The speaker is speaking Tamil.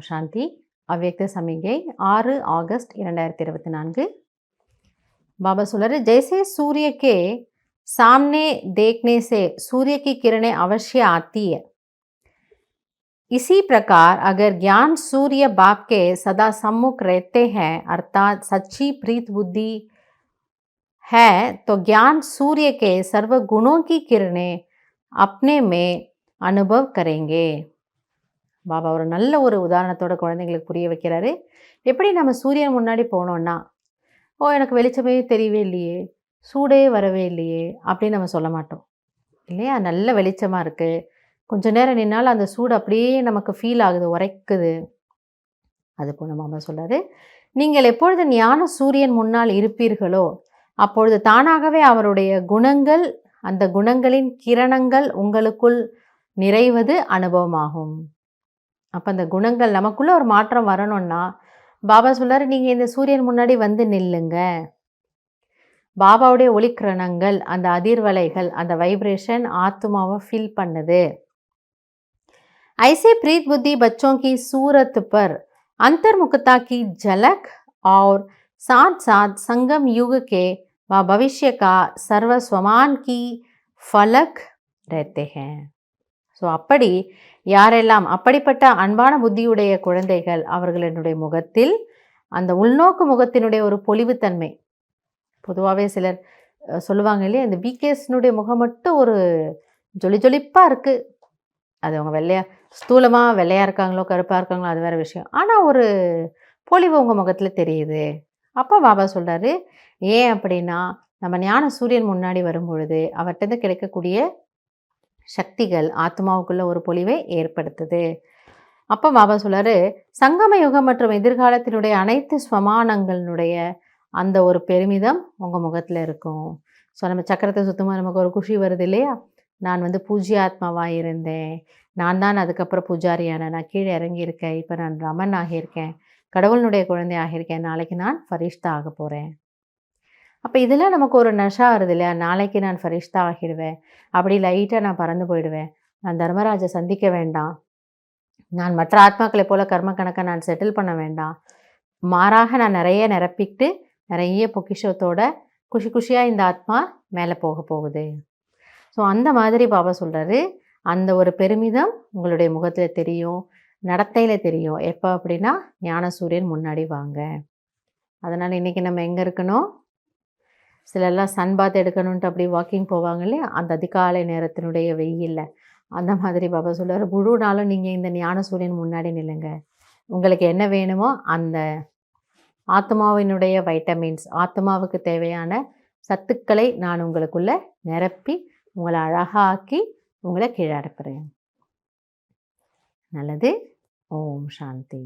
சாந்தி. அவ்யக்த சமிகை 6 अगस्त 2024. बाबा सोलर जैसे सूर्य के सामने देखने से सूर्य की किरणें अवश्य आती है, इसी प्रकार अगर ज्ञान सूर्य बाप के सदा सम्मुख रहते हैं अर्थात सच्ची प्रीत बुद्धि है, तो ज्ञान सूर्य के सर्व गुणों की किरणें अपने में अनुभव करेंगे. பாபா ஒரு நல்ல ஒரு உதாரணத்தோட குழந்தைங்களுக்கு புரிய வைக்கிறாரு. எப்படி நம்ம சூரியன் முன்னாடி போனோம்னா, எனக்கு வெளிச்சமே தெரியவே இல்லையே, சூடே வரவே இல்லையே அப்படின்னு நம்ம சொல்ல மாட்டோம் இல்லையா? நல்ல வெளிச்சமாக இருக்குது, கொஞ்சம் நேரம் நின்னாலும் அந்த சூடு அப்படியே நமக்கு ஃபீல் ஆகுது, உரைக்குது. அதுபோல் மாமா சொல்கிறாரு, நீங்கள் எப்பொழுது ஞான சூரியன் முன்னால் இருப்பீர்களோ அப்பொழுது தானாகவே அவருடைய குணங்கள், அந்த குணங்களின் கிரணங்கள் உங்களுக்குள் நிறைவது அனுபவமாகும். அப்போ அந்த குணங்கள் நமக்குள்ளே ஒரு மாற்றம் வரணும்னா பாபா சொல்கிறார், நீங்கள் இந்த சூரியன் முன்னாடி வந்து நில்லுங்க. பாபாவுடைய ஒளிக்கிரணங்கள், அந்த அதிர்வலைகள், அந்த வைப்ரேஷன் ஆத்மாவை ஃபில் பண்ணுது. ऐसे प्रीत बुद्धि बच्चों की सूरत पर अंतर्मुखता की झलक और साथ साथ संगम युग के व भविष्य का सर्वस्वमान की फलक रहते हैं. ஸோ அப்படி யாரெல்லாம் அப்படிப்பட்ட அன்பான புத்தியுடைய குழந்தைகள், அவர்களுடைய முகத்தில் அந்த உள்நோக்கு முகத்தினுடைய ஒரு பொலிவுத்தன்மை. பொதுவாகவே சிலர் சொல்லுவாங்க இல்லையா, இந்த பிகேஸ்னுடைய முகம் மட்டும் ஒரு ஜொலிப்பாக இருக்குது. அது அவங்க ஸ்தூலமாக வெள்ளையாக இருக்காங்களோ கருப்பாக இருக்காங்களோ அது வேறு விஷயம். ஆனால் ஒரு பொலிவு உங்கள் முகத்தில் தெரியுது. அப்போ பாபா சொல்கிறாரு, ஏன் அப்படின்னா நம்ம ஞான சூரியன் முன்னாடி வரும்பொழுது அவர்கிட்ட கிடைக்கக்கூடிய சக்திகள் ஆத்மாவுக்குள்ள ஒரு பொலிவை ஏற்படுத்துது. அப்போ பாபா சொல்கிறாரு, சங்கம யுகம் மற்றும் எதிர்காலத்தினுடைய அனைத்து ஸ்வமானங்களுடைய அந்த ஒரு பெருமிதம் உங்கள் முகத்தில் இருக்கும். ஸோ நம்ம சக்கரத்தை சுத்தமாக நமக்கு ஒரு குஷி வருது இல்லையா? நான் பூஜ்ய ஆத்மாவாக இருந்தேன், நான் தான் அதுக்கப்புறம் பூஜாரியான, நான் கீழே இறங்கியிருக்கேன், இப்போ நான் ரமன் ஆகியிருக்கேன், கடவுளுடைய குழந்தை ஆகியிருக்கேன், நாளைக்கு நான் ஃபரிஷ்தா ஆக போகிறேன். அப்போ இதெல்லாம் நமக்கு ஒரு நஷா வருது இல்லையா? நாளைக்கு நான் ஃபரிஷ்தா ஆகிடுவேன், அப்படி லைட்டாக நான் பறந்து போயிடுவேன், நான் தர்மராஜை சந்திக்க வேண்டாம், நான் மற்ற ஆத்மாக்களை போல் கர்ம கணக்கை நான் செட்டில் பண்ண வேண்டாம், மாறாக நான் நிறைய நிரப்பிக்கிட்டு நிறைய பொக்கிஷத்தோட குஷி குஷியாக இந்த ஆத்மா மேலே போகுது. ஸோ அந்த மாதிரி பாபா சொல்கிறாரு, அந்த ஒரு பெருமிதம் உங்களுடைய முகத்தில் தெரியும், நடத்தையில் தெரியும். எப்போ அப்படின்னா ஞான சூரியன் முன்னாடி வாங்க. அதனால் இன்றைக்கி நம்ம எங்கே இருக்கணும்? சிலர்லாம் சன் பாத் எடுக்கணுன்ட்டு அப்படி வாக்கிங் போவாங்க இல்லையா, அந்த அதிகாலை நேரத்தினுடைய வெயிலில். அந்த மாதிரி பாபா சொல்கிறார், முழு நாளும் நீங்கள் இந்த ஞான சூரியன் முன்னாடி நில்லுங்க. உங்களுக்கு என்ன வேணுமோ அந்த ஆத்மாவினுடைய வைட்டமின்ஸ், ஆத்மாவுக்கு தேவையான சத்துக்களை நான் உங்களுக்குள்ளே நிரப்பி உங்களை அழகாக்கி உங்களை கீழே அனுப்புகிறேன். நல்லது. ஓம் சாந்தி.